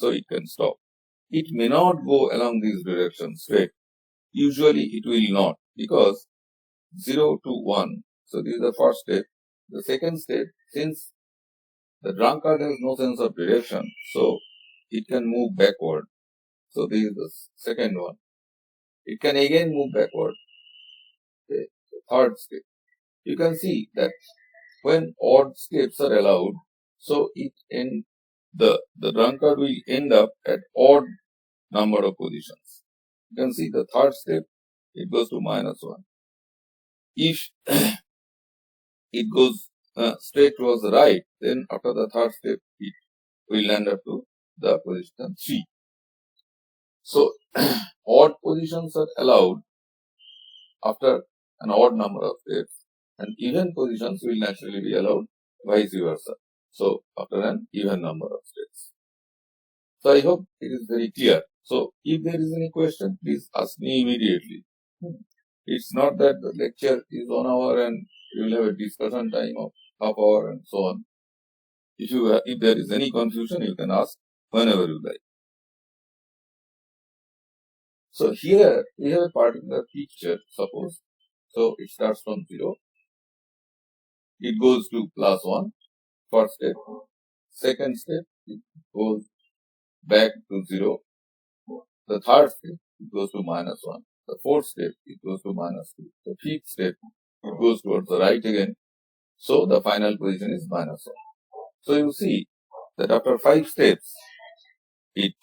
so it can stop. It may not go along this direction straight. Usually it will not, because 0 to 1, so this is the first step. The second step, since the drunkard has no sense of direction, so it can move backward. So this is the second one. It can again move backward. Okay. Third step. You can see that when odd steps are allowed, so the drunkard will end up at odd number of positions. You can see the third step, it goes to -1. If it goes straight towards the right, then after the third step, it will land up to the position 3. So, odd positions are allowed after an odd number of steps, and even positions will naturally be allowed vice versa. So, after an even number of steps. So, I hope it is very clear. So, if there is any question, please ask me immediately. It's not that the lecture is 1 hour and you will have a discussion time of half hour and so on. If there is any confusion, you can ask whenever you like. So here we have a particular picture, suppose. So it starts from 0. It goes to +1, first step. Second step, it goes back to 0. The third step, it goes to -1. The fourth step, it goes to -2. The fifth step, it goes towards the right again. So the final position is -1. So you see that after 5 steps, it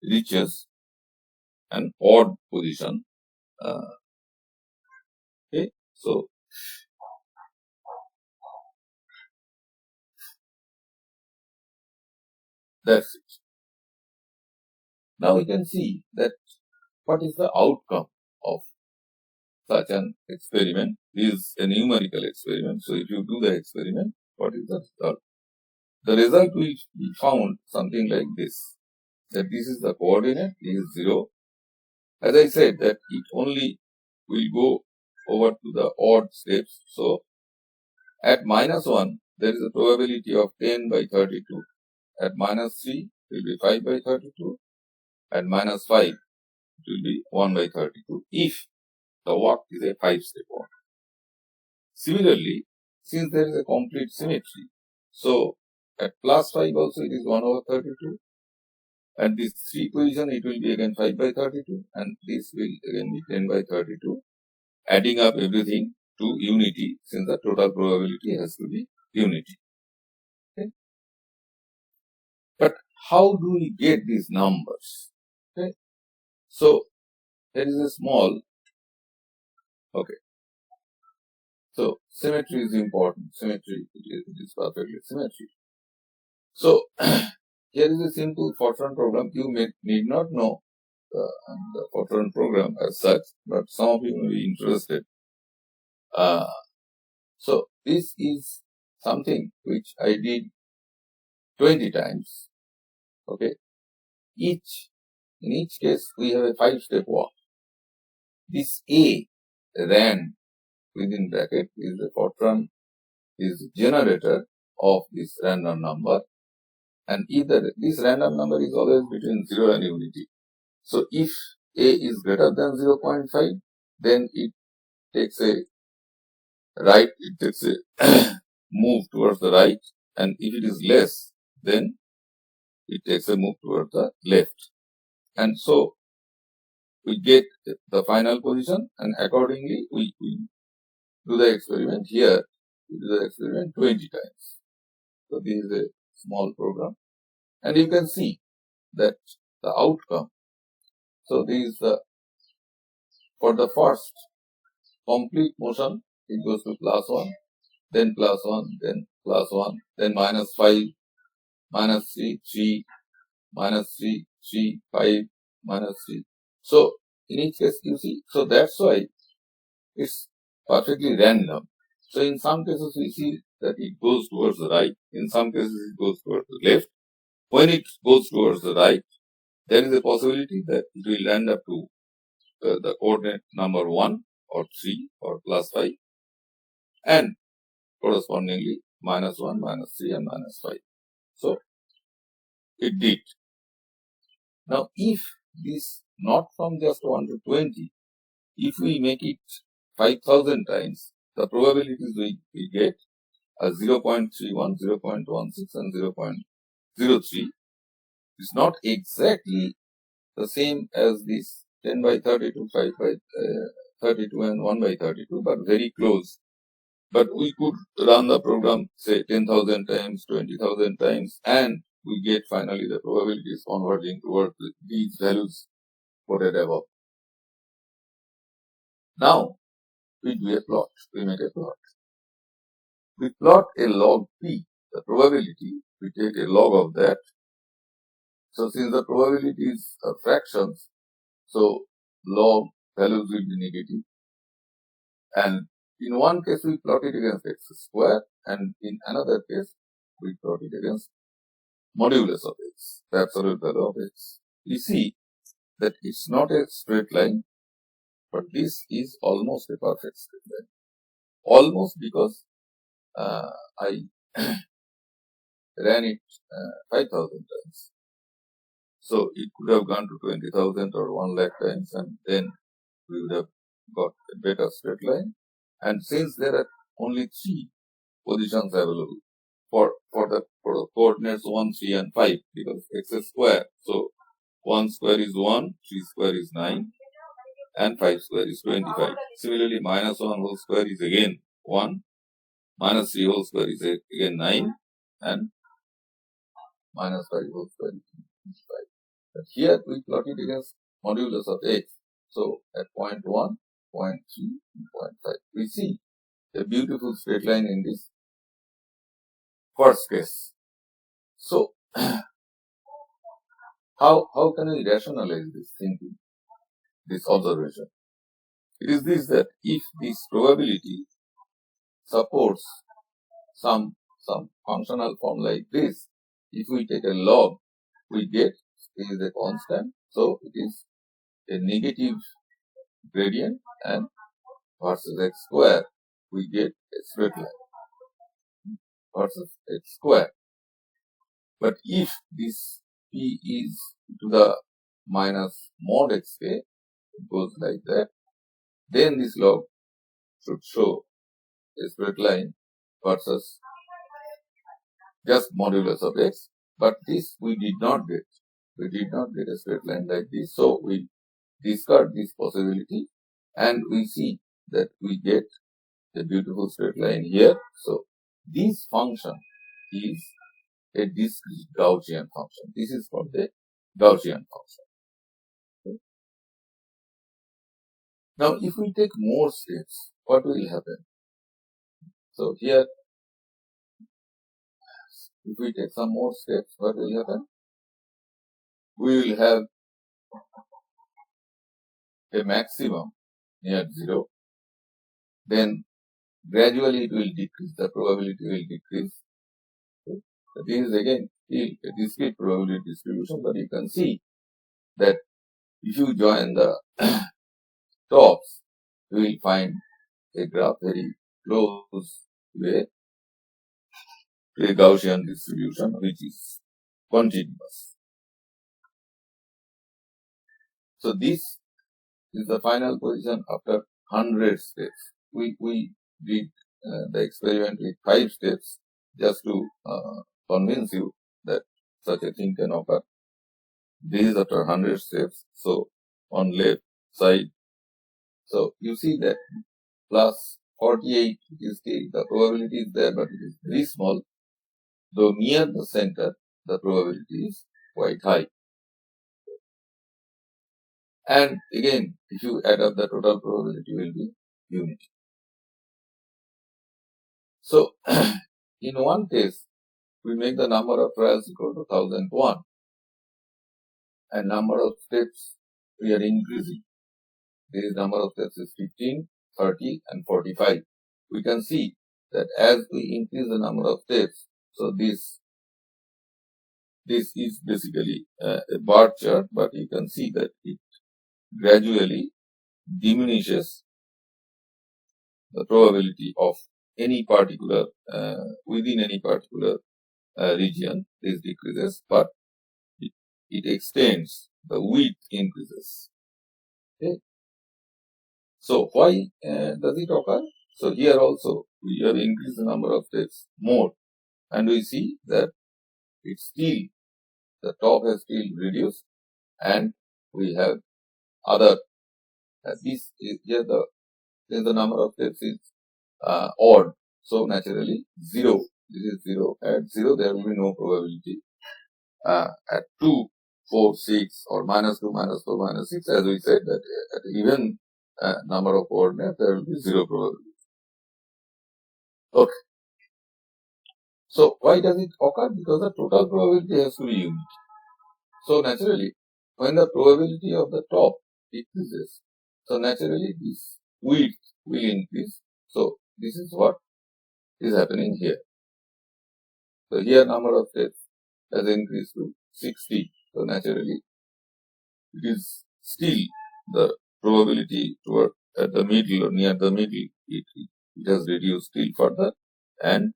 reaches an odd position. Okay, so that's it. Now we can see that what is the outcome of such an experiment. This is a numerical experiment. So if you do the experiment, what is the result? The result will be found something like this. That this is the coordinate, this is 0. As I said, that it only will go over to the odd steps. So at -1, there is a probability of 10 by 32. At -3, it will be 5 by 32. At -5, it will be 1 by 32 if the walk is a 5-step walk. Similarly, since there is a complete symmetry, so at +5 also it is 1 over 32. At this 3 position, it will be again 5 by 32, and this will again be 10 by 32, adding up everything to unity, since the total probability has to be unity. Okay? But how do we get these numbers? Okay? So, there is a small, okay. So, symmetry is important. Symmetry, it is perfectly symmetry. So, here is a simple Fortran program. You need not know the Fortran program as such, but some of you may be interested. So, this is something which I did 20 times. Okay. In each case, we have a 5-step walk. This A, ran within bracket, is the Fortran is generator of this random number. And either this random number is always between 0 and unity. So if A is greater than 0.5, then it takes a move towards the right. And if it is less, then it takes a move towards the left. And so we get the final position, and accordingly we do the experiment here. We do the experiment 20 times. So this is a small program. And you can see that the outcome. So this is for the first complete motion, it goes to +1, then +1, then +1, then -5, -3, 3, -3, 3, 5, -3. So in each case you see, so that's why it's perfectly random. So in some cases we see that it goes towards the right, in some cases it goes towards the left. When it goes towards the right, there is a possibility that it will end up to the coordinate number 1 or 3 or +5, and correspondingly -1, -3 and -5. So it did. Now, if this not from just 1 to 20, if we make it 5,000 times, the probabilities we get are 0.31, 0.16 and 0.03. It's not exactly the same as this 10 by 32, 5 by 32 and 1 by 32, but very close. But we could run the program, say 10,000 times, 20,000 times, and we get finally the probabilities converging towards these values quoted above. Now, we do a plot. We make a plot. We plot a log p, the probability. We take a log of that. So, since the probabilities are fractions, so log values will be negative. And in one case, we plot it against x square, and in another case, we plot it against modulus of x, the absolute value of x. We see that it's not a straight line, but this is almost a perfect straight line. Almost, because I ran it 5,000 times. So it could have gone to 20,000 or 1 lakh times, and then we would have got a better straight line. And since there are only 3 positions available for the coordinates 1, 3 and 5, because x is square. So 1 square is 1, 3 square is 9, and 5 square is 25. Similarly, minus 1 whole square is again 1, minus 3 whole square is again 9, and minus 5 whole square is 5. But here we plot it against modulus of x. So at point 1, point 3, and point 5, we see a beautiful straight line in this first case. So how can we rationalize this thinking, this observation? It is this, that if this probability supports some functional form like this, if we take a log, we get is a constant, so it is a negative gradient, and versus x square, we get a straight line versus x square. But if this p is to the minus mod xk, it goes like that, then this log should show a straight line versus just modulus of x. But this we did not get. We did not get a straight line like this. So we discard this possibility, and we see that we get a beautiful straight line here. So this function is a discrete Gaussian function. This is called the Gaussian function. Okay. Now, if we take more steps, what will happen? So here, if we take some more steps, what will happen? We will have a maximum near 0. Then gradually it will decrease. The probability will decrease. Okay. So this is again still a discrete probability distribution, but you can see that if you join the tops, you will find a graph very close to a Gaussian distribution, which is continuous. So this is the final position after 100 steps. We did the experiment with 5 steps just to convince you that such a thing can occur. This is after 100 steps. So on left side, so you see that plus 48 is the probability is there, but it is very small. Though near the center, the probability is quite high. And again, if you add up, the total probability will be unity. So in one case, we make the number of trials equal to 1001, and number of steps we are increasing. This number of steps is 15, 30 and 45. We can see that as we increase the number of steps, so this is basically a bar chart, but you can see that it gradually diminishes the probability of any particular, within any particular region. This decreases, but it extends, the width increases. Okay. So why does it occur? So here also we have increased the number of steps more, and we see that it's still, the top has still reduced, and we have other, this is here the number of steps is odd. So naturally 0, this is 0. At 0 there will be no probability. At 2, 4, 6 or -2, -4, -6, as we said that at even number of coordinates there will be 0 probability. Okay. So why does it occur? Because the total probability has to be unique. So naturally, when the probability of the top decreases, so naturally this width will increase. So this is what is happening here. So here number of steps has increased to 60. So naturally it is still the probability toward at the middle or near the middle, it has reduced still further, and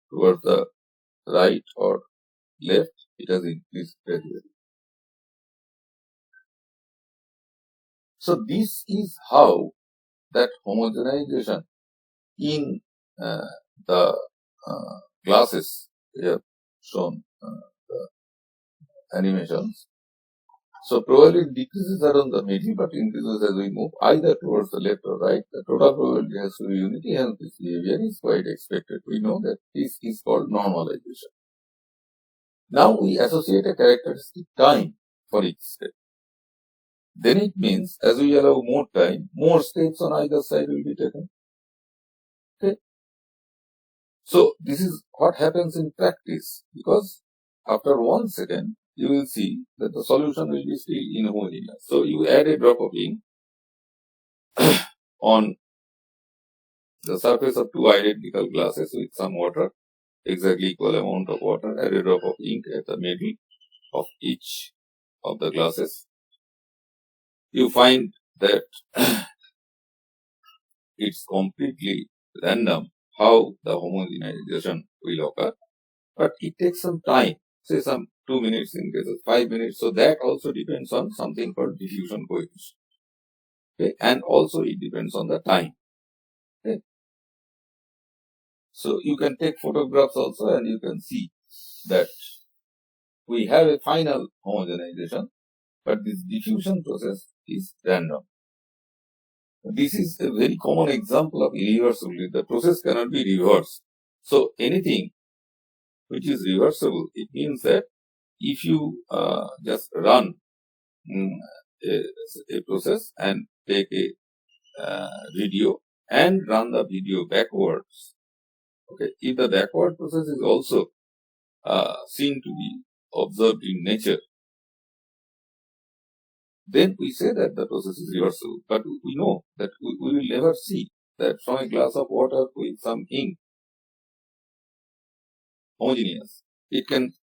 towards the right or left it has increased gradually. So this is how that homogenization in the classes, we have shown the animations. So probability decreases around the middle but increases as we move either towards the left or right. The total probability has to be unity, and this behavior is quite expected. We know that this is called normalization. Now we associate a characteristic time for each step. Then it means as we allow more time, more steps on either side will be taken. Okay. So this is what happens in practice, because after 1 second you will see that the solution will be still inhomogeneous. So you add a drop of ink on the surface of two identical glasses with some water, exactly equal amount of water, add a drop of ink at the middle of each of the glasses. You find that it's completely random how the homogenization will occur, but it takes some time, say some 2 minutes in cases, 5 minutes. So that also depends on something called diffusion coefficient. Okay, and also it depends on the time. Okay. So you can take photographs also, and you can see that we have a final homogenization, but this diffusion process is random. This is a very common example of irreversibility. The process cannot be reversed. So anything which is reversible, it means that if you just run a process and take a video and run the video backwards, okay, if the backward process is also seen to be observed in nature, then we say that the process is reversible. But we know that we will never see that from a glass of water with some ink homogeneous. It can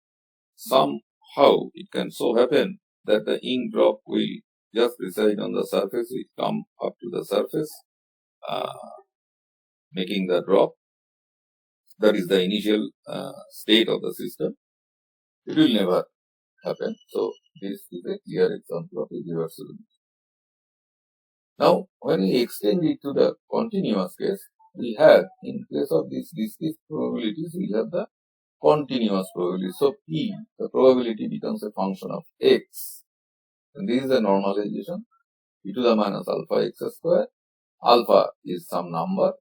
somehow, it can so happen that the ink drop will just reside on the surface, it come up to the surface, making the drop. That is the initial state of the system. It will never happen. So this is a clear example of irreversibility. Now, when we extend it to the continuous case, we have, in case of these discrete probabilities, we have the continuous probability. So P, the probability becomes a function of x. And this is a normalization, e to the minus alpha x square. Alpha is some number.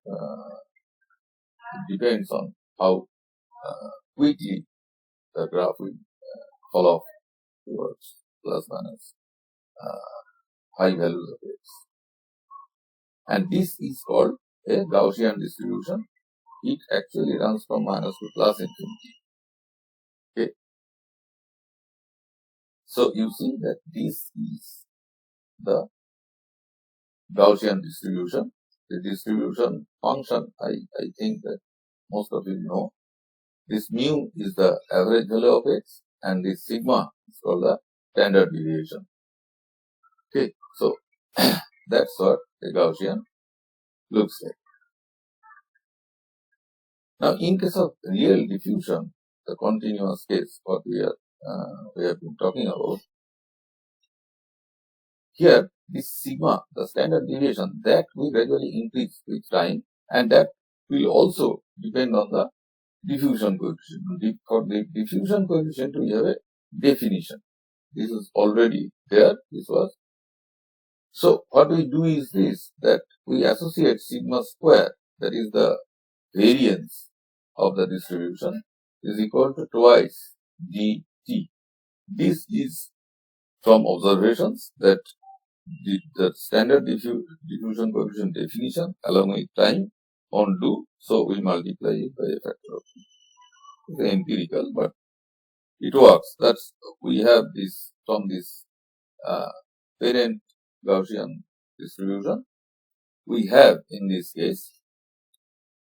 It depends on how quickly the graph will fall off towards plus minus high values of x. And this is called a Gaussian distribution. It actually runs from minus to plus infinity. Okay. So you see that this is the Gaussian distribution. The distribution function, I think that most of you know. This mu is the average value of x, and this sigma is called the standard deviation. Okay, so that's what a Gaussian looks like. Now, in case of real diffusion, the continuous case, what we have been talking about, here this sigma, the standard deviation, that will gradually increase with time, and that will also depend on the diffusion coefficient. For the diffusion coefficient, we have a definition. This is already there. This was. So what we do is this, that we associate sigma square, that is the variance of the distribution, is equal to twice dt. This is from observations that the standard diffusion coefficient definition along with time on do, so we multiply it by a factor of 2. It's empirical, but it works. That's, we have this from this parent Gaussian distribution. We have in this case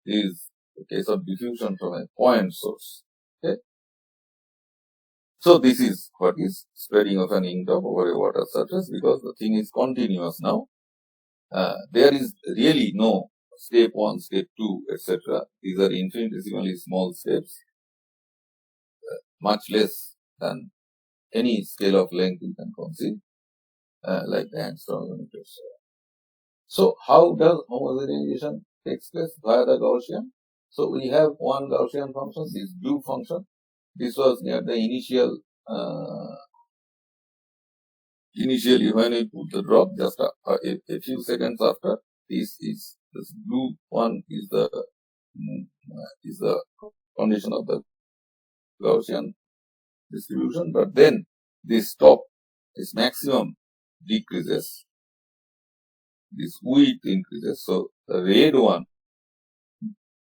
is the case of diffusion from a point source. Okay. So this is what is spreading of an ink drop over a water surface, because the thing is continuous now. There is really no step 1, step 2, etc. These are infinitesimally small steps, much less than any scale of length you can conceive, like the angstrom units. So how does homogenization takes place? Via the Gaussian. So we have one Gaussian function, this blue function. This was near the initially when we put the drop, just a few seconds after. This blue one is the condition of the Gaussian distribution, but then this maximum decreases, this width increases. So the red one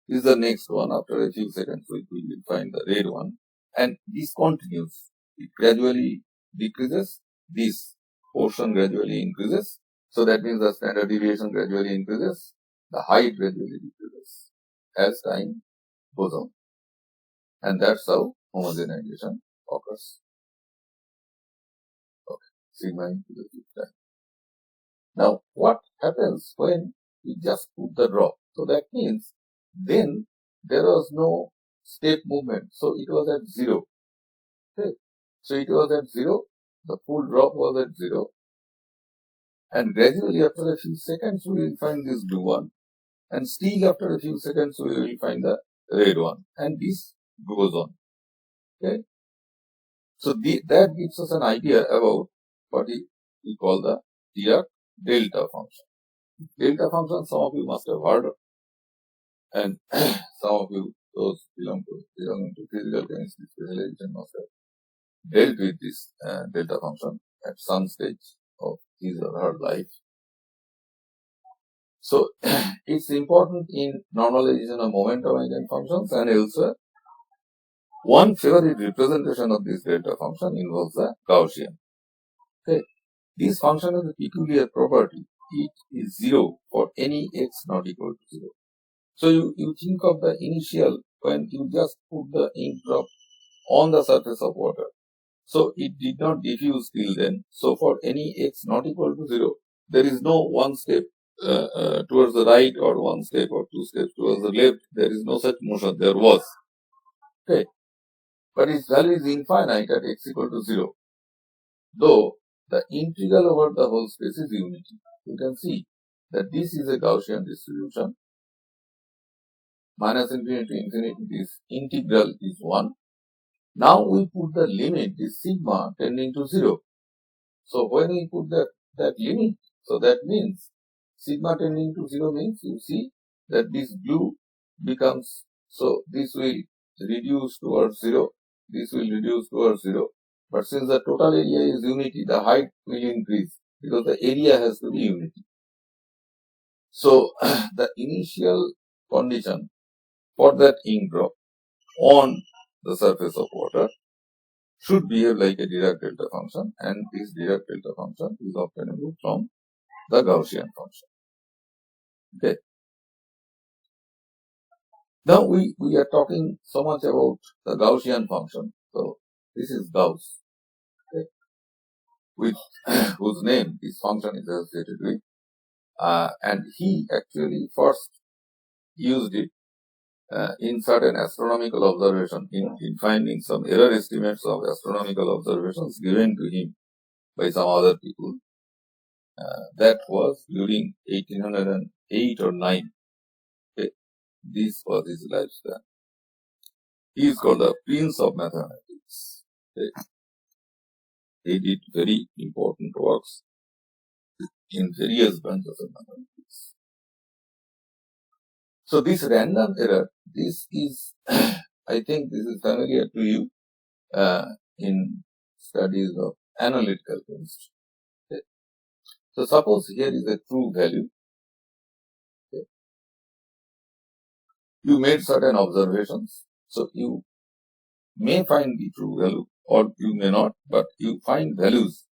is the next one. After a few seconds, we will find the red one, and this continues. It gradually decreases. This portion gradually increases. So that means the standard deviation gradually increases. The height gradually decreases as time goes on, and that's how homogenization occurs. Okay, sigma into the fifth time. Now, what happens when we just put the drop? So that means then there was no step movement. So it was at 0. Okay. So it was at 0. The full drop was at 0. And gradually after a few seconds we will find this blue one. And still after a few seconds we will find the red one. And this goes on. Okay. So that gives us an idea about what we call the Dirac delta function. Delta function, some of you must have heard of, and some of you, those belonging to physical chemistry specialization, must have dealt with this delta function at some stage of his or her life. So it's important in normalization of momentum eigenfunctions and elsewhere. One favorite representation of this delta function involves the Gaussian. Okay. This function has a peculiar property. It is 0 for any x not equal to 0. So you think of the initial when you just put the ink drop on the surface of water. So it did not diffuse till then. So for any x not equal to 0, there is no one step towards the right or one step or two steps towards the left. There is no such motion. There was. Okay. But its value is infinite at x equal to 0. Though the integral over the whole space is unity. You can see that this is a Gaussian distribution. Minus infinity to infinity, this integral is 1. Now we put the limit, this sigma tending to 0. So when we put that limit, so that means sigma tending to 0 means you see that this blue becomes, so this will reduce towards 0, this will reduce towards 0. But since the total area is unity, the height will increase because the area has to be unity. So the initial condition for that ink drop on the surface of water should behave like a Dirac delta function, and this Dirac delta function is obtainable from the Gaussian function. Okay. Now we are talking so much about the Gaussian function. So this is Gauss, okay, with whose name this function is associated with, and he actually first used it in certain astronomical observation, in finding some error estimates of astronomical observations given to him by some other people. That was during 1808 or 9. Okay. This was his lifespan. He is called the Prince of Mathematics. Okay. He did very important works in various branches of mathematics. So this random error, this is, I think this is familiar to you in studies of analytical chemistry. Okay. So suppose here is a true value. Okay. You made certain observations. So you may find the true value or you may not, but you find values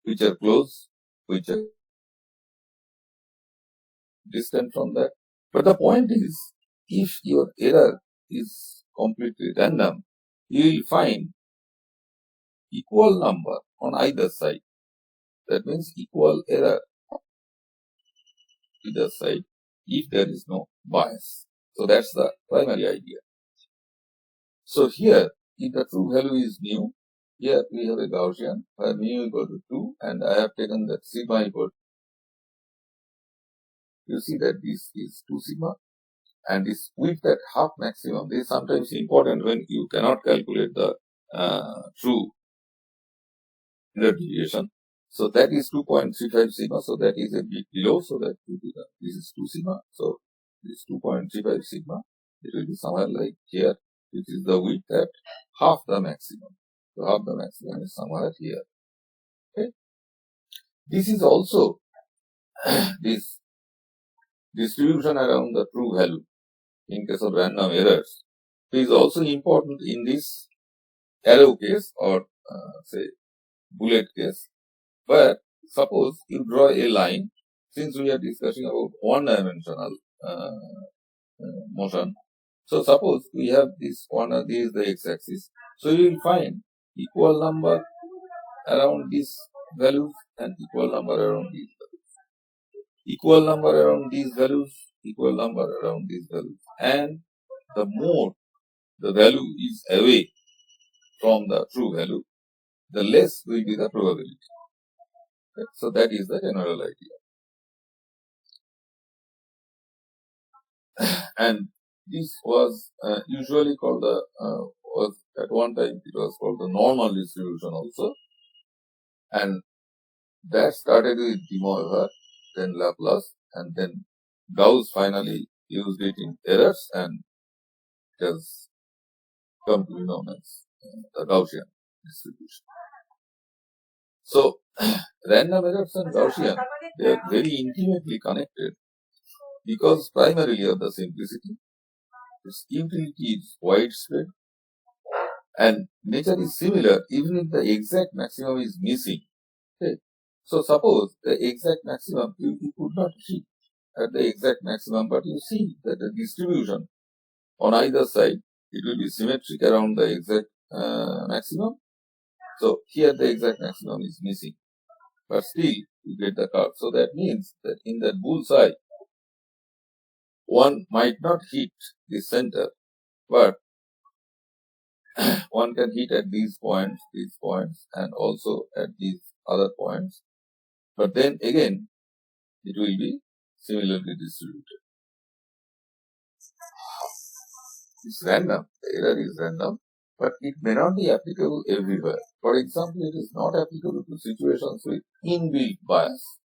which are close, which are distant from that. But the point is, if your error is completely random, you will find equal number on either side. That means equal error either side if there is no bias. So that's the primary idea. So here, if the true value is mu, here we have a Gaussian where mu equal to 2 and I have taken that sigma equal to, you see that this is 2 sigma and this with that half maximum. This is sometimes important when you cannot calculate the true error deviation. So that is 2.35 sigma, so that is a bit below, so that this is 2 sigma. So this 2.35 sigma, it will be somewhere like here, which is the width at half the maximum. So half the maximum is somewhere here. Okay. This is also this distribution around the true value in case of random errors. It is also important in this arrow case or say bullet case, where suppose you draw a line, since we are discussing about one-dimensional motion. So suppose we have this corner, this is the x-axis. So you will find equal number around these values and equal number around these values. Equal number around these values, equal number around these values. And the more the value is away from the true value, the less will be the probability. Okay? So that is the general idea. And this was usually called the, was at one time it was called the normal distribution also. And that started with De Moivre, then Laplace, and then Gauss finally used it in errors and it has come to be known as the Gaussian distribution. So, random errors and Gaussian, they are very intimately connected because primarily of the simplicity. Its utility is widespread and nature is similar even if the exact maximum is missing. Okay. So suppose the exact maximum, you could not hit at the exact maximum, but you see that the distribution on either side, it will be symmetric around the exact maximum. So here the exact maximum is missing, but still you get the curve. So that means that in that bullseye, one might not hit the center, but one can hit at these points, and also at these other points. But then again, it will be similarly distributed. It's random. The error is random, but it may not be applicable everywhere. For example, it is not applicable to situations with inbuilt bias.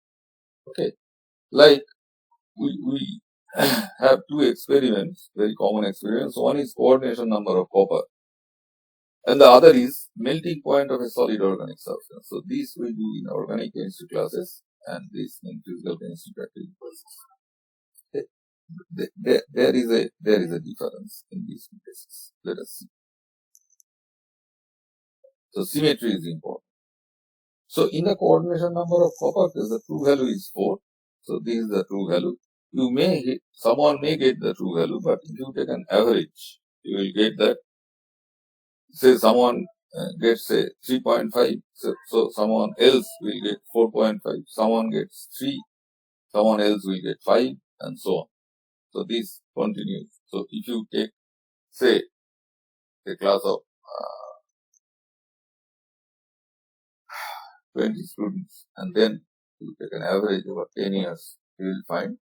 Okay, like we have two experiments, very common experiments. One is coordination number of copper, and the other is melting point of a solid organic substance. So these we do in organic chemistry classes, and this in physical chemistry practical classes. Okay. There is a difference in these two cases. Let us see. So symmetry is important. So in the coordination number of copper, the true value is 4. So this is the true value. You may hit, someone may get the true value, but if you take an average, you will get that. Say someone gets say 3.5, so someone else will get 4.5. Someone gets 3, someone else will get 5, and so on. So this continues. So if you take, say, a class of 20 students, and then you take an average over 10 years, you will find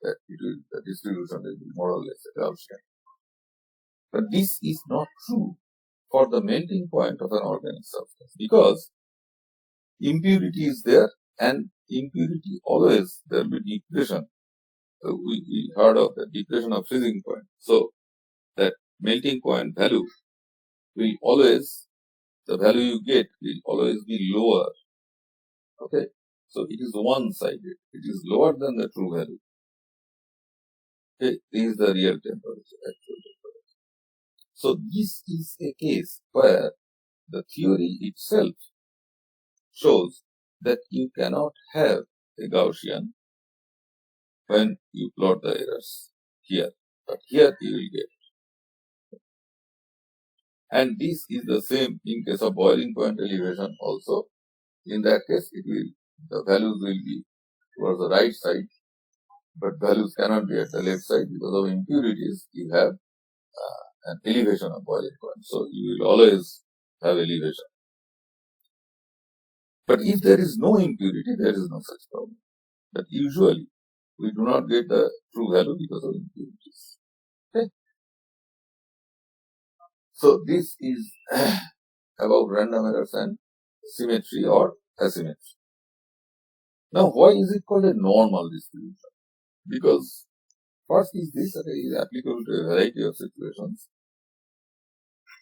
that the distribution will be more or less a Gaussian. But this is not true for the melting point of an organic substance, because impurity is there, and impurity always there will be depression. So we heard of the depression of freezing point. So that melting point value will always, the value you get will always be lower. Okay, so it is one-sided. It is lower than the true value. Okay, this is the real temperature, actual temperature. So this is a case where the theory itself shows that you cannot have a Gaussian when you plot the errors here, but here you will get. And this is the same in case of boiling point elevation also. In that case, the values will be towards the right side, but values cannot be at the left side because of impurities. You have an elevation of boiling point, so you will always have elevation. But if there is no impurity, there is no such problem. But usually, we do not get the true value because of impurities. Okay? So this is about random errors and symmetry or asymmetry. Now, why is it called a normal distribution? Because first is this, that it is applicable to a variety of situations,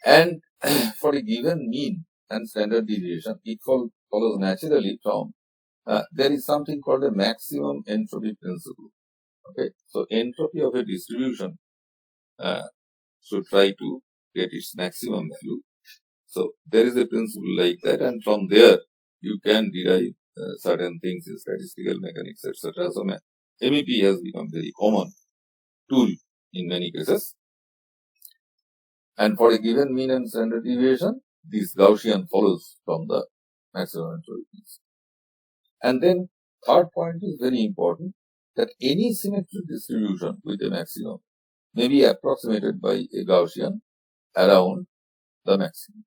and for a given mean and standard deviation, it follows naturally from there is something called a maximum entropy principle. Okay, so entropy of a distribution should try to get its maximum value. So there is a principle like that, and from there you can derive certain things in statistical mechanics, etc. So MEP has become very common tool in many cases. And for a given mean and standard deviation, this Gaussian follows from the maximum entropy principle. And then third point is very important, that any symmetric distribution with a maximum may be approximated by a Gaussian around the maximum.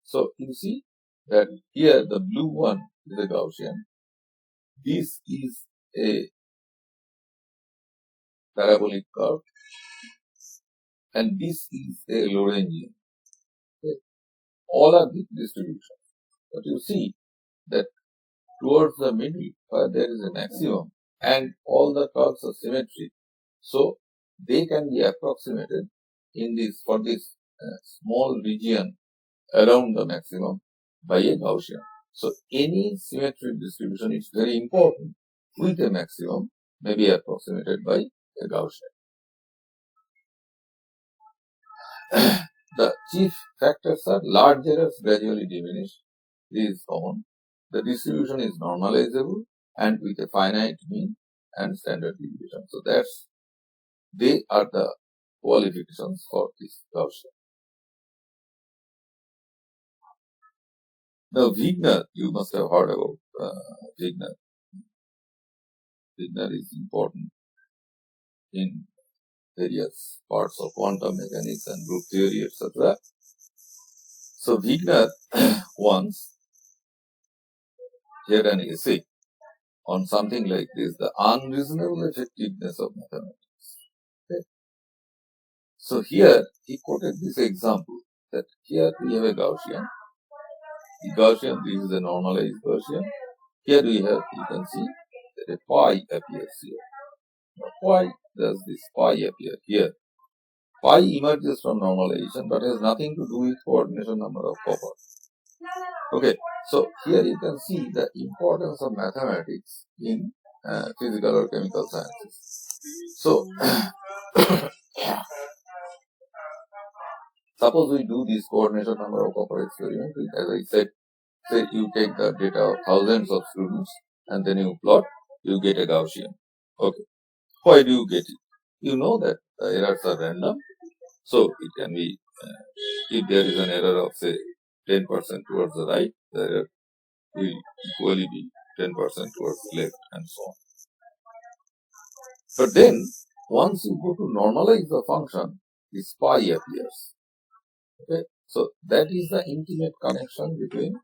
So you see that here the blue one is a Gaussian. This is a parabolic curve, and this is a Lorentzian. Okay. All are the distributions. But you see that towards the middle, where there is a maximum, and all the curves are symmetric, so they can be approximated in this for this small region around the maximum by a Gaussian. So any symmetric distribution is very important with a maximum may be approximated by a Gaussian. The chief factors are large errors gradually diminish. This is common. The distribution is normalizable and with a finite mean and standard deviation. So they are the qualifications for this Gaussian. Now Wigner, you must have heard about Wigner. Wigner is important in various parts of quantum mechanics and group theory, etc. So Wigner once had an essay on something like this, the unreasonable effectiveness of mathematics. Okay. So here he quoted this example, that here we have a Gaussian. The Gaussian, this is a normalized Gaussian. Here we have, you can see that a pi appears here. Now, why does this pi appear here? Pi emerges from normalization but has nothing to do with coordination number of copper. Okay, so here you can see the importance of mathematics in physical or chemical sciences. So, suppose we do this coordination number of copper experiment, as I said, say you take the data of thousands of students and then you plot, you get a Gaussian. Okay, why do you get it? You know that the errors are random, so it can be, if there is an error of say 10% towards the right, the error will equally be 10% towards the left and so on. But then, once you go to normalize the function, this pi appears. Okay, so that is the intimate connection between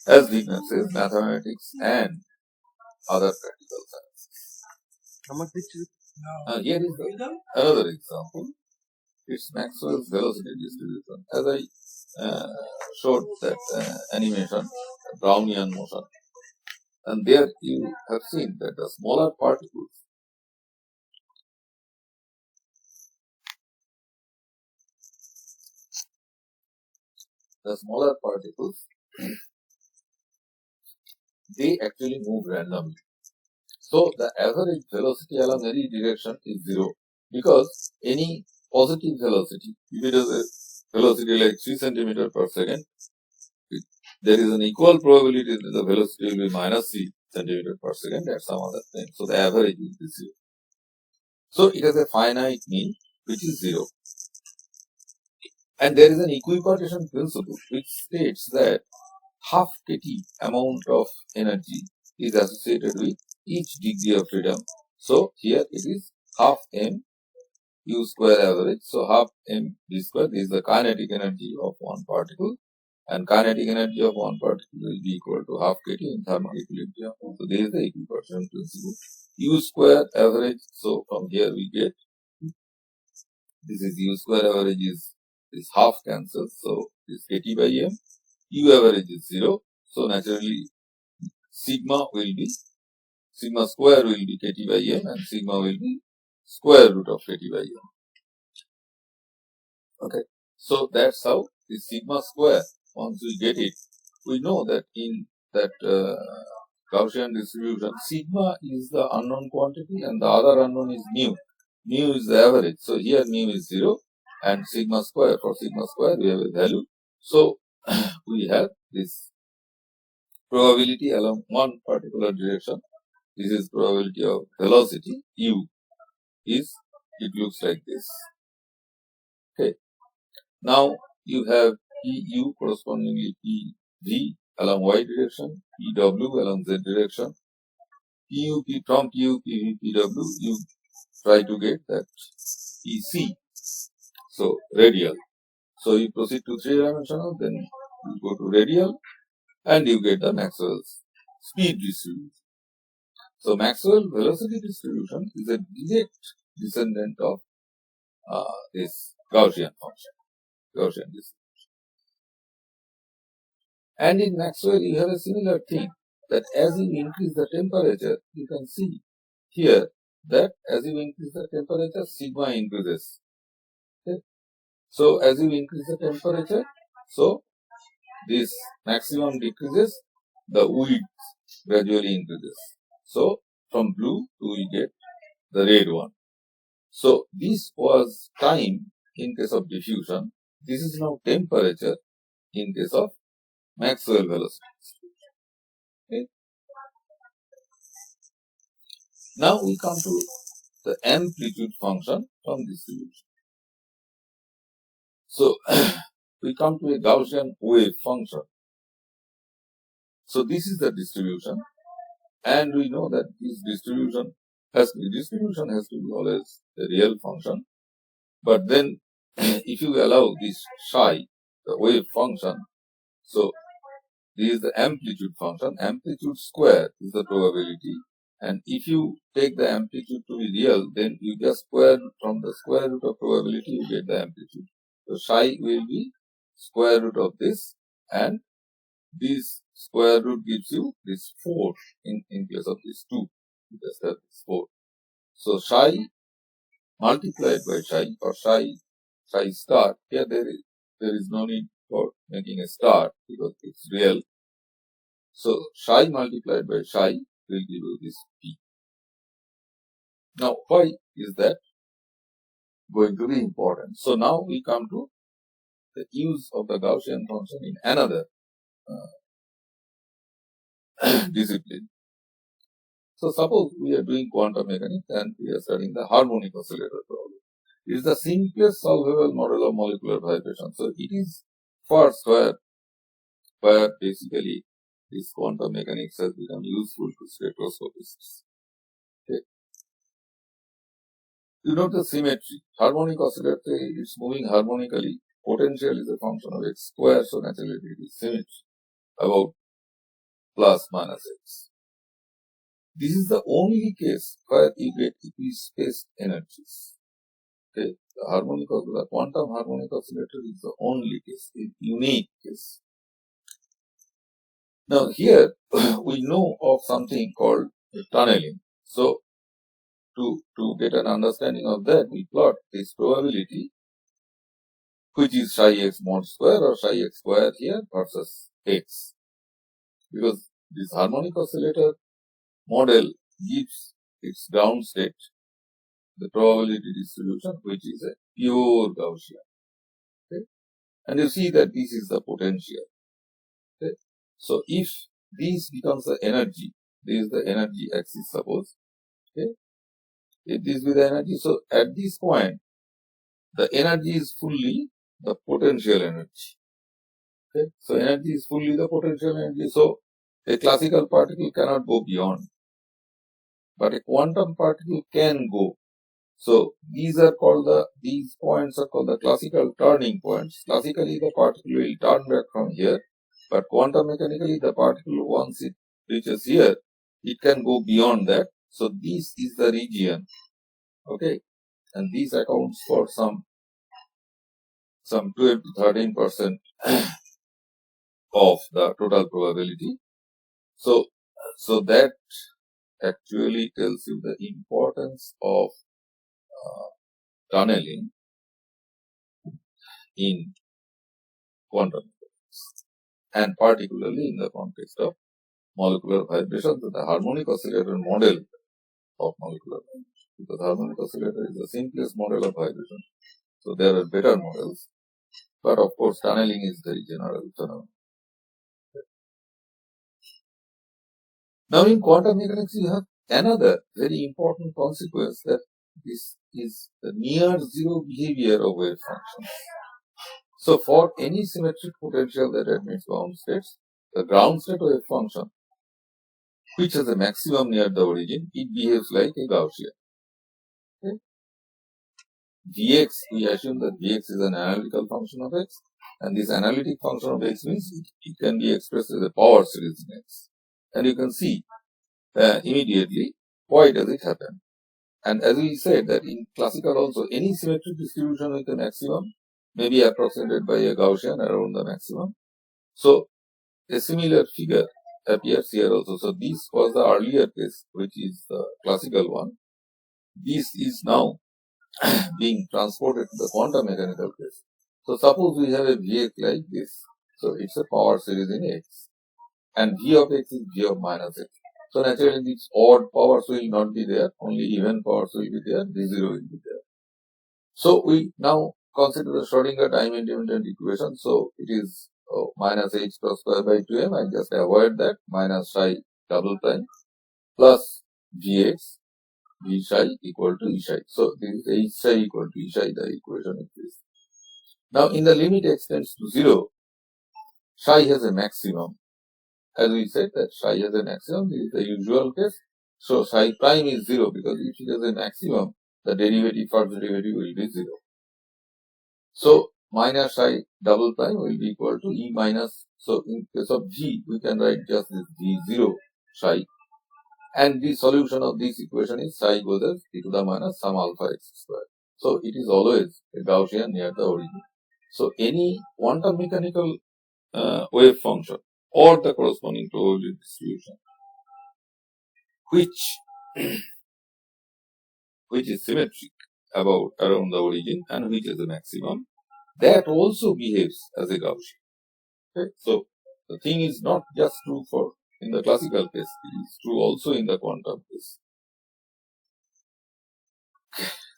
as Dignan says, mathematics and other practical sciences. Here is another example. It's Maxwell's velocity distribution. As I showed that animation, Brownian motion, and there you have seen that the smaller particles, they actually move randomly. So the average velocity along any direction is 0 because any positive velocity, if it is a velocity like 3 centimeter per second, there is an equal probability that the velocity will be minus 3 centimeter per second at some other time. So the average will be 0. So it has a finite mean which is 0. And there is an equipartition principle which states that half kT amount of energy is associated with each degree of freedom. So here it is half m u square average. So half m v square is the kinetic energy of one particle, and kinetic energy of one particle will be equal to half kT in thermal equilibrium. So this is the equipartition principle. U square average. So from here we get this is u square average is half cancels. So this kT by m. U average is 0. So naturally sigma square will be kT by m, and sigma will be square root of kT by m. Okay. So that's how the sigma square, once we get it, we know that in that Gaussian distribution, sigma is the unknown quantity and the other unknown is mu. Mu is the average. So here mu is 0 and sigma square, for sigma square we have a value. So we have this probability along one particular direction. This is probability of velocity u it looks like this. Okay. Now you have PU correspondingly PV along y direction, PW along z direction. From PU, PV, PW, you try to get that PC. So radial. So you proceed to 3-dimensional, then you go to radial, and you get the Maxwell's speed distribution. So Maxwell velocity distribution is a direct descendant of this Gaussian function, Gaussian distribution. And in Maxwell, you have a similar thing, that as you increase the temperature, you can see here that as you increase the temperature, sigma increases. Okay. So as you increase the temperature, so this maximum decreases, the width gradually increases. So from blue to we get the red one. So this was time in case of diffusion. This is now temperature in case of Maxwell velocity. Okay. Now we come to the amplitude function from distribution. So we come to a Gaussian wave function. So this is the distribution, and we know that this distribution has to be always a real function. But then if you allow this psi, the wave function, so this is the amplitude function. Amplitude square is the probability. And if you take the amplitude to be real, then you just square from the square root of probability, you get the amplitude. So psi will be square root of this, and this square root gives you this 4 in place of this 2. You just have this 4. So psi multiplied by psi, or psi star. Here there is no need for making a star because it's real. So psi multiplied by psi will give you this P. Now why is that going to be important? So now we come to the use of the Gaussian function in another discipline. So suppose we are doing quantum mechanics and we are studying the harmonic oscillator problem. It is the simplest solvable model of molecular vibration. So it is first where basically this quantum mechanics has become useful to spectroscopists. Okay. You note the symmetry. Harmonic oscillator is moving harmonically. Potential is a function of x square, so naturally it is symmetry about plus minus x. This is the only case where you get equispaced energies. Okay, the quantum harmonic oscillator is the only case, a unique case. Now here we know of something called tunneling. So to get an understanding of that, we plot this probability, which is psi x mod square or psi x square here versus x. Because this harmonic oscillator model gives its ground state the probability distribution, which is a pure Gaussian. Okay? And you see that this is the potential. Okay? So if this becomes the energy, this is the energy axis, suppose. Okay? If this is the energy, so at this point, the energy is fully the potential energy. Okay? So energy is fully the potential energy. So a classical particle cannot go beyond, but a quantum particle can go. So these points are called the classical turning points. Classically, the particle will turn back from here, but quantum mechanically, the particle, once it reaches here, it can go beyond that. So this is the region. Okay, and this accounts for some 12 to 13% of the total probability. So that actually tells you the importance of tunneling in quantum mechanics, and particularly in the context of molecular vibrations, the harmonic oscillator model of molecular vibration. Because harmonic oscillator is the simplest model of vibration. So there are better models, but of course tunneling is very general phenomenon. Now in quantum mechanics you have another very important consequence, that this is the near zero behavior of wave functions. So for any symmetric potential that admits bound states, the ground state wave function, which has a maximum near the origin, it behaves like a Gaussian. Okay? Vx, we assume that Vx is an analytical function of x, and this analytic function of x means it can be expressed as a power series in x. And you can see immediately why does it happen. And as we said that in classical also, any symmetric distribution with a maximum may be approximated by a Gaussian around the maximum. So a similar figure appears here also. So this was the earlier case, which is the classical one. This is now being transported to the quantum mechanical case. So suppose we have a Vx like this. So it's a power series in x. And V of x is V of minus x. So naturally these odd powers will not be there, only even powers will be there, D0 will be there. So we now consider the Schrodinger time independent equation. So it is minus h cross square by 2m. I just avoid that, minus psi double prime plus Vx V psi equal to E psi. So this is H psi equal to E psi, the equation is this. Now in the limit x tends to 0, psi has a maximum. As we said that psi has a maximum, this is the usual case. So psi prime is 0 because if it has a maximum, the first derivative will be 0. So minus psi double prime will be equal to E minus. So in case of G, we can write just this G0 psi. And the solution of this equation is psi goes as e to the minus some alpha x square. So it is always a Gaussian near the origin. So any quantum mechanical wave function or the corresponding probability distribution, which is symmetric around the origin and which is the maximum, that also behaves as a Gaussian. Okay? So the thing is not just true for in the classical case, it is true also in the quantum case.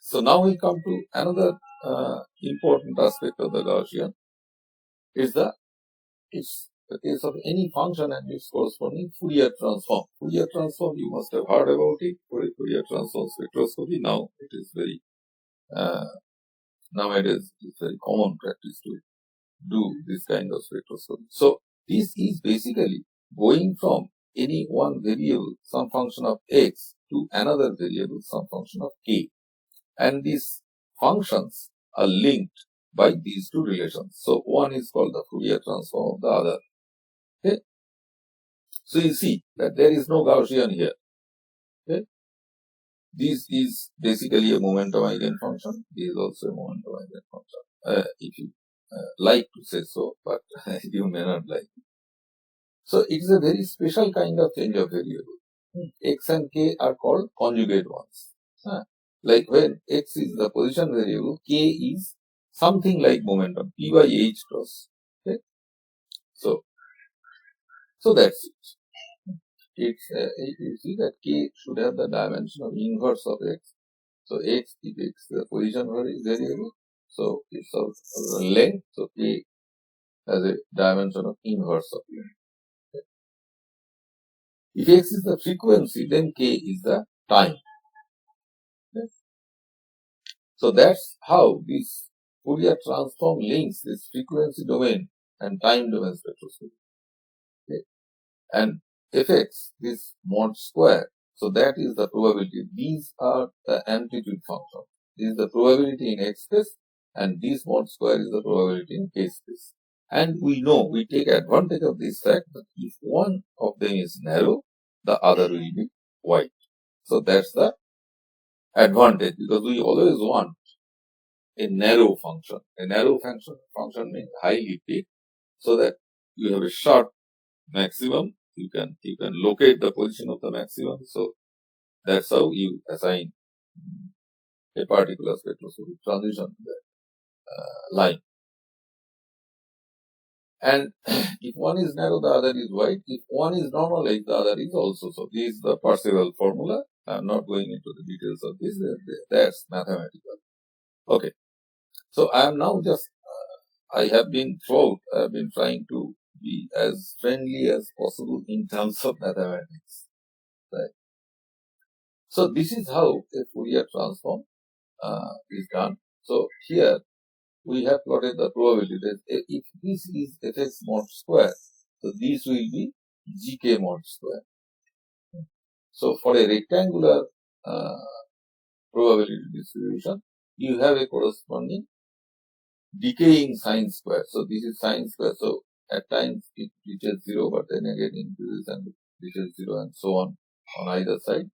So now we come to another important aspect of the Gaussian. It's the case of any function and its corresponding Fourier transform. Fourier transform, you must have heard about it. Fourier transform spectroscopy. Now it is very nowadays it's very common practice to do this kind of spectroscopy. So this is basically going from any one variable, some function of x, to another variable, some function of k. And these functions are linked by these two relations. So one is called the Fourier transform of the other. Okay. So you see that there is no Gaussian here. Okay? This is basically a momentum eigenfunction. This is also a momentum eigenfunction. If you like to say so, but you may not like it. So it is a very special kind of change of variable. X and k are called conjugate ones. Like when x is the position variable, k is something like momentum, p by h cross. Okay? So that's it. You see that k should have the dimension of inverse of x. So x, if x is the position variable, so it's of length, so k has a dimension of inverse of length. Okay. If x is the frequency, then k is the time. Okay. So that's how this Fourier transform links this frequency domain and time domain spectroscopy. Okay. And fx, this mod square, so that is the probability. These are the amplitude functions. This is the probability in x space, and this mod square is the probability in k space. And we know, we take advantage of this fact that if one of them is narrow, the other will be wide. So that's the advantage, because we always want a narrow function. A narrow function means highly peaked, so that you have a sharp maximum. You can locate the position of the maximum. So that's how you assign a particular spectroscopic transition to that line. And if one is narrow, the other is wide. If one is normalized, the other is also. So this is the Parseval formula. I am not going into the details of this. That's mathematical. Okay. So I am now just, I have been trying to be as friendly as possible in terms of mathematics. Right. So this is how a Fourier transform is done. So here we have plotted the probability that if this is fx mod square, so this will be gk mod square. So for a rectangular probability distribution, you have a corresponding decaying sine square. So this is sine square. So at times it reaches 0, but then again increases and reaches 0 and so on either side.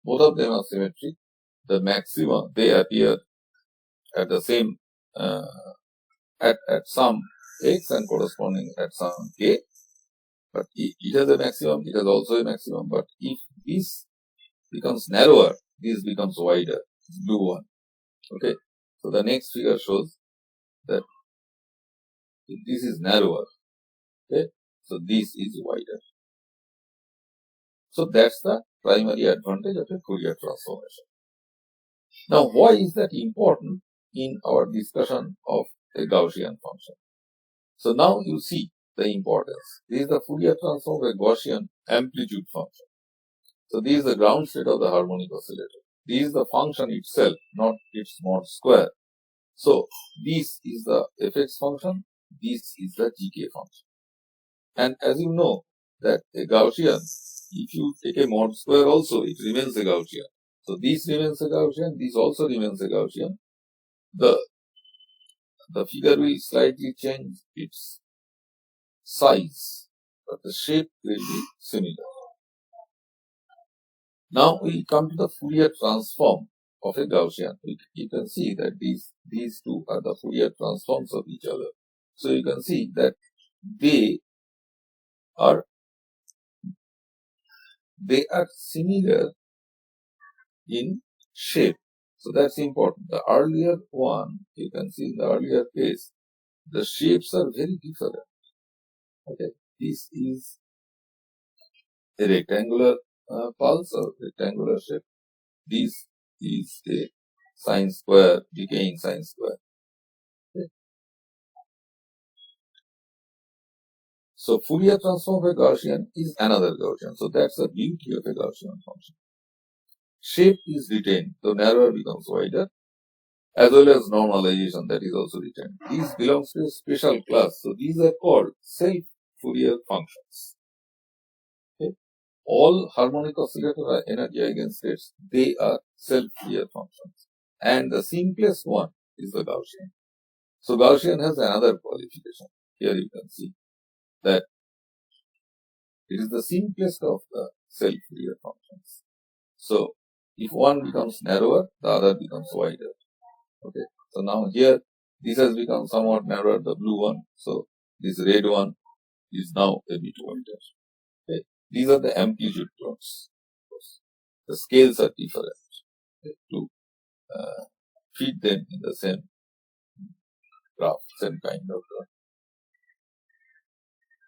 Both of them are symmetric. The maxima, they appear at the same, at some x and corresponding at some k. But it has a maximum, it has also a maximum. But if this becomes narrower, this becomes wider. It's blue one. Okay. So the next figure shows that if this is narrower, okay, so this is wider. So that's the primary advantage of a Fourier transformation. Now, why is that important in our discussion of a Gaussian function? So now you see the importance. This is the Fourier transform of a Gaussian amplitude function. So this is the ground state of the harmonic oscillator. This is the function itself, not its mod square. So this is the fx function, this is the gk function. And as you know that a Gaussian, if you take a mod square also, it remains a Gaussian. So this remains a Gaussian, this also remains a Gaussian. The figure will slightly change its size, but the shape will be similar. Now we come to the Fourier transform of a Gaussian. You can see that these two are the Fourier transforms of each other. So you can see that they are similar in shape. So that's important. The earlier one, you can see in the earlier case, the shapes are very different. Okay, this is a rectangular pulse or rectangular shape. This is a sine square, decaying sine square. Okay. So Fourier transform of a Gaussian is another Gaussian. So that's the beauty of a Gaussian function. Shape is retained, so narrower becomes wider, as well as normalization, that is also retained. These belongs to a special class. So these are called self-Fourier functions. Okay. All harmonic oscillator energy eigenstates, they are self-Fourier functions. And the simplest one is the Gaussian. So Gaussian has another qualification. Here you can see that It is the simplest of the self-Fourier functions. So, if one becomes narrower, the other becomes wider. Okay. So now here, this has become somewhat narrower, the blue one. So, this red one is now a bit wider. Okay. These are the amplitude plots. The scales are different. Okay, to fit them in the same graph, same kind of graph.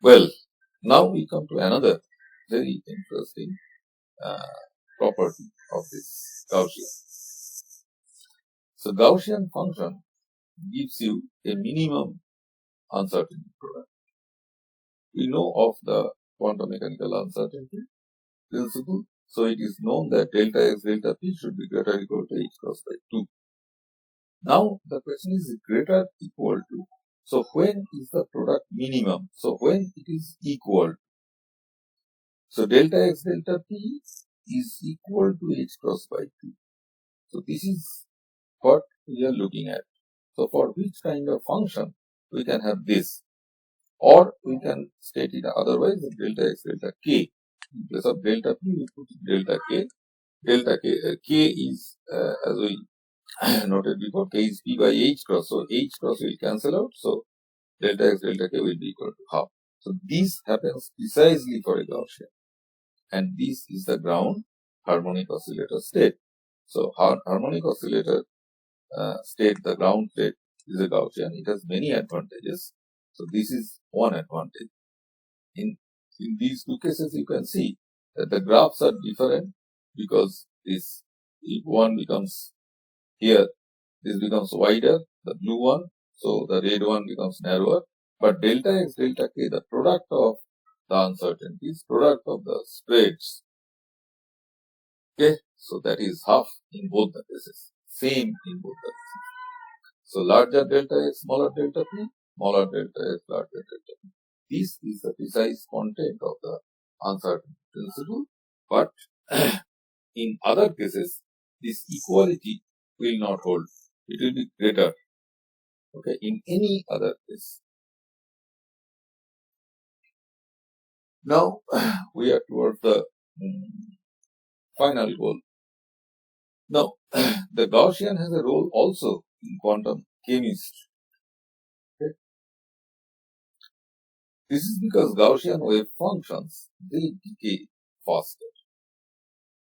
Well, now we come to another very interesting property of this Gaussian. So Gaussian function gives you a minimum uncertainty product. We know of the quantum mechanical uncertainty principle. So it is known that delta x delta p should be greater or equal to h cross by 2. Now the question is greater equal to. So when is the product minimum? So when it is equal. So delta x delta p is equal to h cross by 2. So this is what we are looking at. So for which kind of function we can have this, or we can state it otherwise, delta x delta k. In place of delta p, we put delta k. Delta k is, as we noted before, k is p by h cross. So h cross will cancel out. So delta x delta k will be equal to half. So this happens precisely for a Gaussian. And this is the ground harmonic oscillator state. So harmonic oscillator state, the ground state, is a Gaussian. It has many advantages. So this is one advantage. In these two cases, you can see that the graphs are different because this, if one becomes here, this becomes wider, the blue one, so the red one becomes narrower. But delta x delta k, the product of the uncertainties, product of the spreads. Okay, so that is half in both the cases, same in both the cases. So larger delta x, smaller delta p, smaller delta x, larger delta p. This is the precise content of the uncertainty principle, but in other cases, this equality will not hold. It will be greater, okay, in any other case. Now, we are towards the final goal. Now, the Gaussian has a role also in quantum chemistry. Okay? This is because Gaussian wave functions, they decay faster.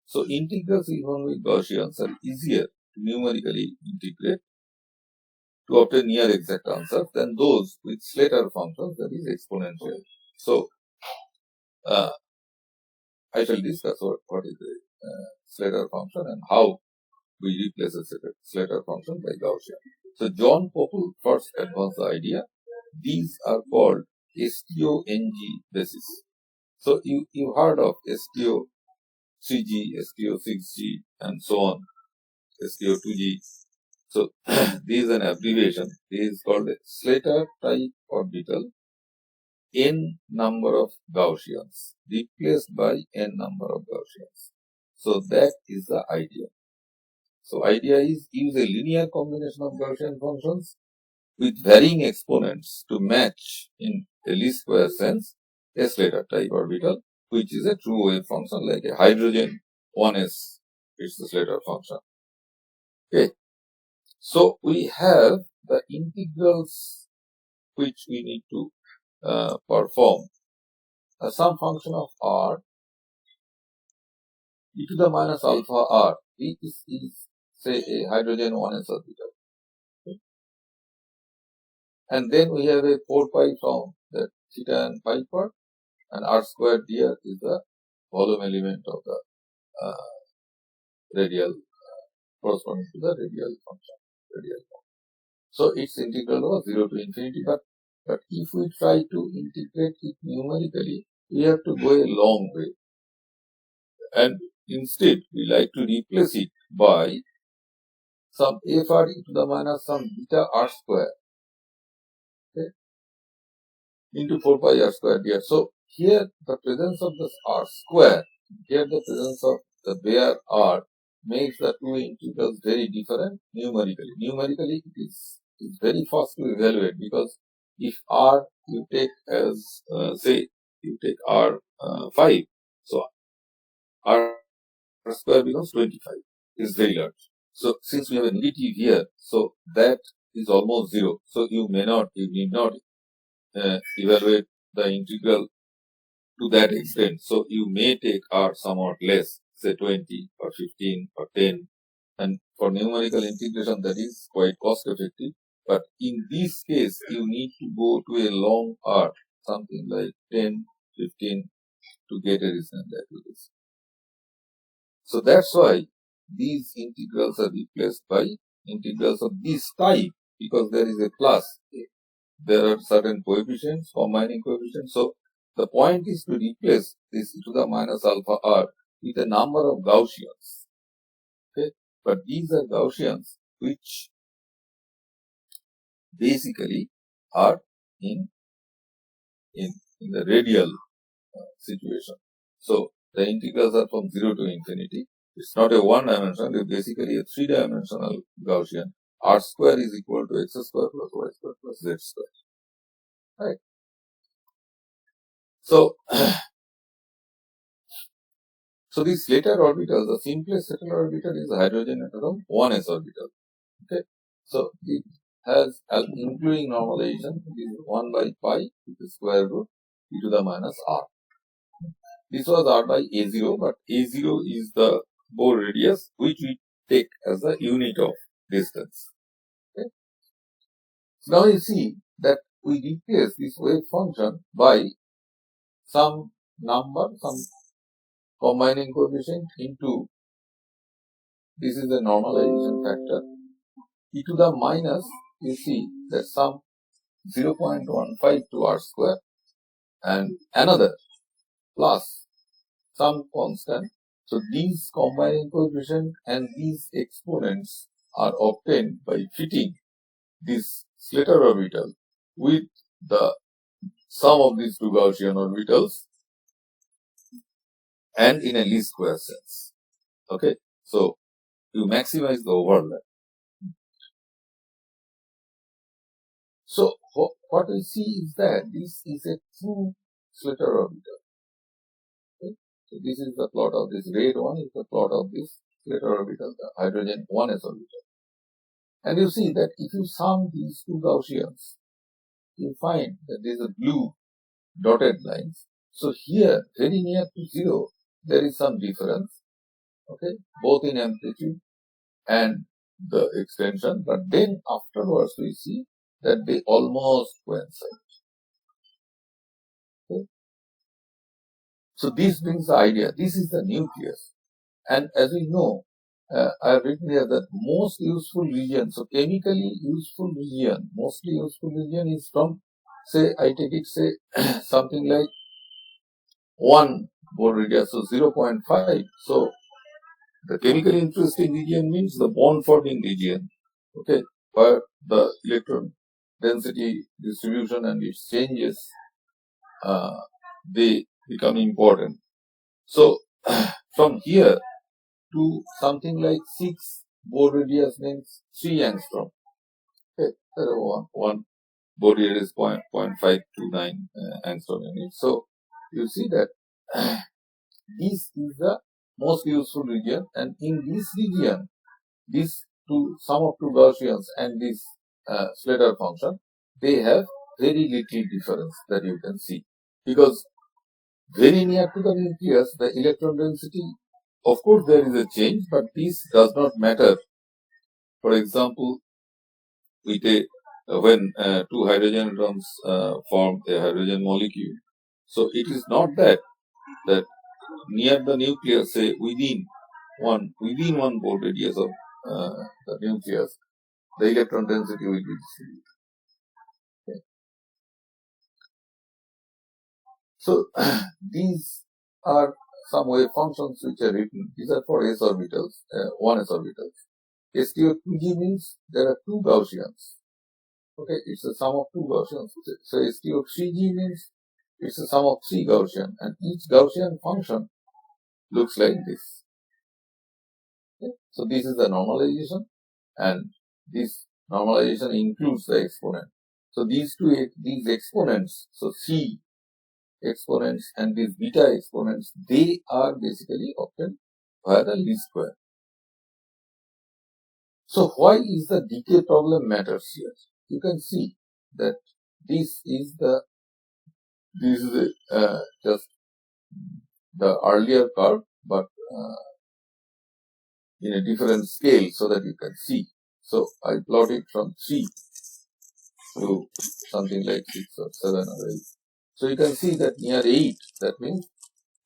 So integrals even with Gaussians are easier to numerically integrate to obtain near exact answers than those with Slater functions, that is exponential. So I shall discuss what is the Slater function and how we replace a Slater function by Gaussian. So John Pople first advanced the idea. These are called STO-NG bases. So you heard of STO3G, STO6G, and so on, STO2G. So this is an abbreviation. This is called a Slater type orbital, n number of Gaussians replaced by n number of Gaussians. So that is the idea. So idea is use a linear combination of Gaussian functions with varying exponents to match in a least square sense a Slater type orbital, which is a true wave function like a hydrogen 1s. It's the Slater function. Okay. So we have the integrals which we need to perform. Some function of r e to the minus alpha r. This is say a hydrogen 1s orbital. Okay. And then we have a 4 pi from the theta and pi part, and r squared here is the volume element of the radial corresponding to the radial function. So its integral was 0 to infinity, but if we try to integrate it numerically, we have to go a long way. And instead, we like to replace it by some fr e to the minus some beta r square, okay, into 4 pi r square here. So here the presence of this r square, here the presence of the bare r makes the two integrals very different numerically. Numerically, it is very fast to evaluate because if r you take as say you take R5. So R square becomes 25. It's very large. So since we have a negative here, so that is almost 0. So you need not evaluate the integral to that extent. So you may take R somewhat less, say 20 or 15 or 10. And for numerical integration, that is quite cost effective. But in this case, you need to go to a long R, something like 10, 15 to get a reasonable accuracy. So that's why these integrals are replaced by integrals of this type, because there is a plus. There are certain coefficients, combining coefficients. So the point is to replace this e to the minus alpha r with a number of Gaussians. Okay, but these are Gaussians which basically are in the radial situation. So the integrals are from 0 to infinity. It's not a one dimensional, it's basically a three dimensional Gaussian. R square is equal to x square plus y square plus z square. Right? So, so this later orbital, the simplest later orbital is the hydrogen atom 1s orbital. Okay. So it has including normalization, it is 1 by pi with the square root e to the minus r. This was r by a0, but a0 is the Bohr radius which we take as the unit of distance. Okay. So now you see that we replace this wave function by some number, some combining coefficient into, this is the normalization factor, e to the minus, you see that some 0.15 to r square and another plus some constant. So these combining coefficient and these exponents are obtained by fitting this Slater orbital with the sum of these two Gaussian orbitals and in a least square sense. Okay, so you maximize the overlap. So what we see is that this is a true Slater orbital. Okay? So this is the plot of this red one, is the plot of this Slater orbital, the hydrogen 1s orbital. And you see that if you sum these two Gaussians, you find that there is a blue dotted lines. So here, very near to 0, there is some difference, okay, both in amplitude and the extension, but then afterwards we see that they almost coincide. Okay. So this brings the idea, this is the nucleus. And as we know, I have written here that most useful region, so chemically useful region, mostly useful region is from, say, I take it, say, something like 1 Bohr radius, so 0.5. So the chemically interesting region means the bond forming region, okay, where the electron density distribution and its changes, they become important. So from here to something like 6 Bohr radius means 3 angstrom. Okay, one Bohr radius is 0.529 angstrom unit. So you see that this is the most useful region, and in this region, these two, sum of two Gaussians and this Slater function, they have very little difference that you can see, because very near to the nucleus, the electron density, of course there is a change, but this does not matter. For example, we take when two hydrogen atoms form a hydrogen molecule, so it is not that near the nucleus, say within one Bohr radius of the nucleus, the electron density will be distributed. Okay. So these are some wave functions which are written. These are for s orbitals, 1s orbitals. STO2G means there are two Gaussians. Okay, it's the sum of two Gaussians. So STO3G means it's the sum of three Gaussian, and each Gaussian function looks like this. Okay? So this is the normalization, and this normalization includes the exponent. So these exponents, so C exponents and these beta exponents, they are basically obtained via the least square. So why is the decay problem matters here? You can see that this is just the earlier curve, but in a different scale so that you can see. So I plot it from 3 to something like 6 or 7 or 8. So you can see that near 8, that means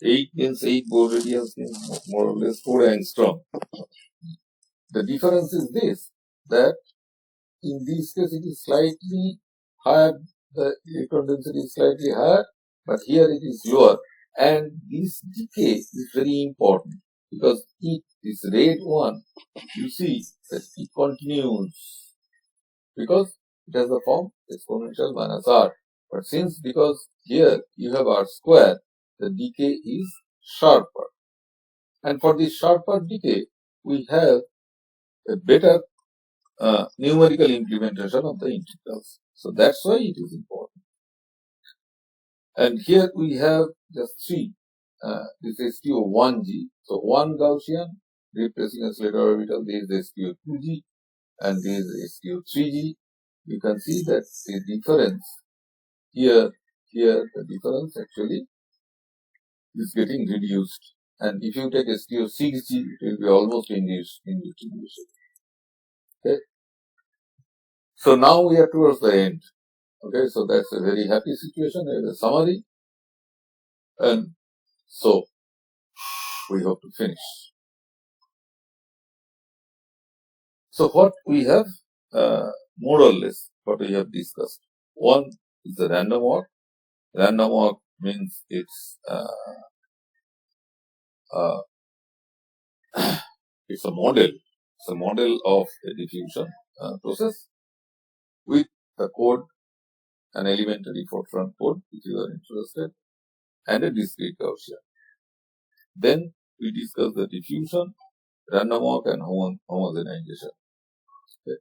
8 means 8 Bohr radians means more or less 4 angstrom. The difference is this, that in this case it is slightly higher, the electron density is slightly higher, but here it is lower. And this decay is very important because this red one, you see that it continues because it has the form exponential minus r. But because here you have r square, the decay is sharper. And for this sharper decay, we have a better numerical implementation of the integrals. So that's why it is important. And here we have just 3. This is STO1G. So 1 Gaussian replacing a Slater orbital. This is STO2G and this is STO3G. You can see that the difference here the difference actually is getting reduced. And if you take STO6G, it will be almost in distribution. Okay. So now we are towards the end. Okay, so that's a very happy situation. There is a summary. And so we hope to finish. So what we have, more or less, what we have discussed. One is the random walk. Random walk means it's it's a model. It's a model of a diffusion process with the code, an elementary fortran code, if you are interested, and a discrete Gaussian. Then we discuss the diffusion, random walk, and homogenization. Okay.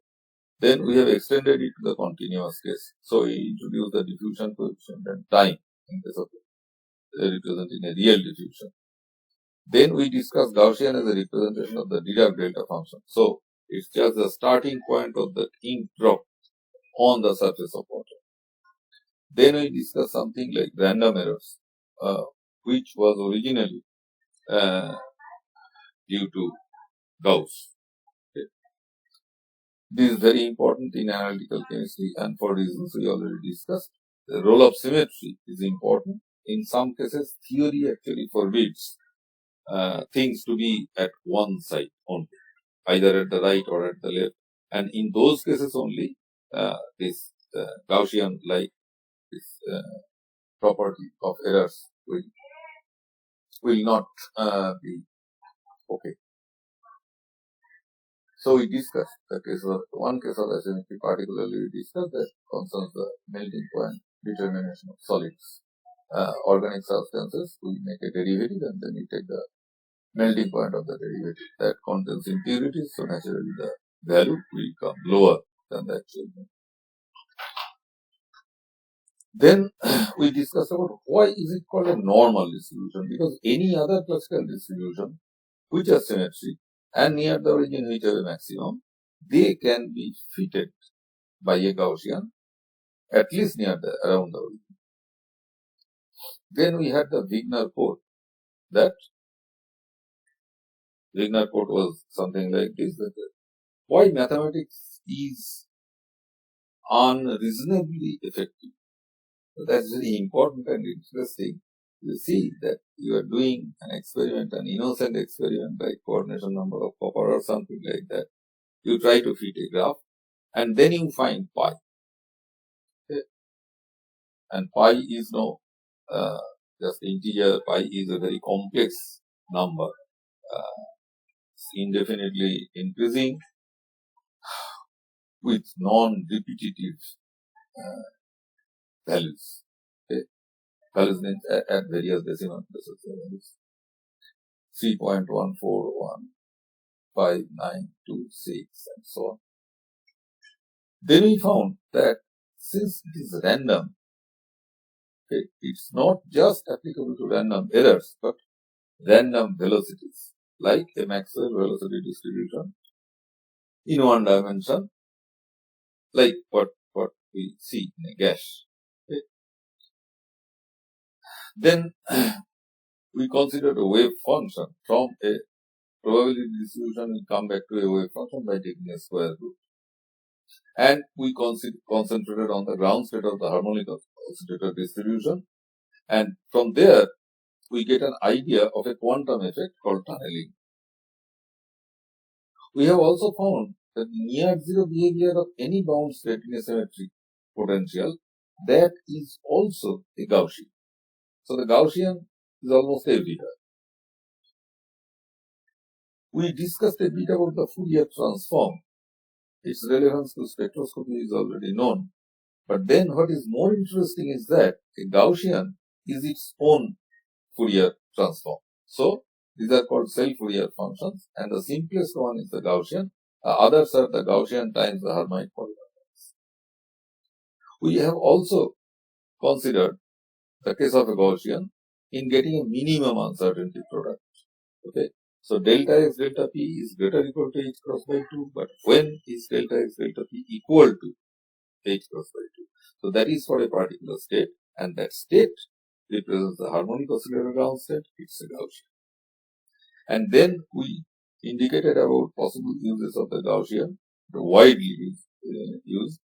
Then we have extended it to the continuous case. So we introduce the diffusion coefficient and time in case of representing a real diffusion. Then we discuss Gaussian as a representation of the Dirac delta function. So it's just the starting point of the ink drop on the surface of water. Then we discuss something like random errors, which was originally due to Gauss. Okay. This is very important in analytical chemistry, and for reasons we already discussed. The role of symmetry is important. In some cases, theory actually forbids things to be at one side only, either at the right or at the left. And in those cases only, this Gaussian, like this property of errors will not be okay. So we discussed the case of one case of asymmetry, particularly we discussed that concerns the melting point determination of solids. Organic substances, we make a derivative and then we take the melting point of the derivative that contains impurities, so naturally the value will come lower than the actual value. Then we discussed about why is it called a normal distribution, because any other classical distribution which has symmetry and near the origin which have a maximum, they can be fitted by a Gaussian at least around the origin. Then we had the Wigner code. That Wigner code was something like this, that why mathematics is unreasonably effective. So that's very important and interesting. You see that you are doing an experiment, an innocent experiment like coordination number of copper or something like that. You try to fit a graph and then you find pi. Okay. And pi is no just integer. Pi is a very complex number. It's indefinitely increasing with non-repetitive values. Okay. Values means at various decimal places. Values 3.141, 5, 9, 2, 6, and so on. Then we found that since it is random, Okay? It's not just applicable to random errors, but random velocities, like a Maxwell velocity distribution in one dimension, like what we see in a gas. Okay? Then we consider a wave function from a probability distribution. We come back to a wave function by taking a square root. And we concentrated on the ground state of the harmonic oscillator distribution. And from there, we get an idea of a quantum effect called tunneling. We have also found that near zero behavior of any bound state in a symmetric potential, that is also a Gaussian. So the Gaussian is almost everywhere. We discussed a bit about the Fourier transform. Its relevance to spectroscopy is already known. But then what is more interesting is that a Gaussian is its own Fourier transform. So these are called self-Fourier functions, and the simplest one is the Gaussian. The others are the Gaussian times the harmonic polynomials. We have also considered the case of a Gaussian in getting a minimum uncertainty product. Okay, so delta x delta p is greater or equal to h cross by 2, but when is delta x delta p equal to h cross by 2? So that is for a particular state, and that state represents the harmonic oscillator ground state. It's a Gaussian. And then we indicated about possible uses of the Gaussian, the widely used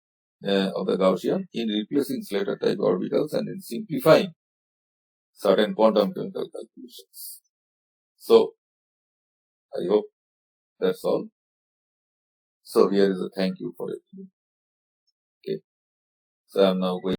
of the Gaussian in replacing Slater type orbitals and in simplifying certain quantum chemical calculations. So I hope that's all. So here is a thank you for it. Okay. So I am now going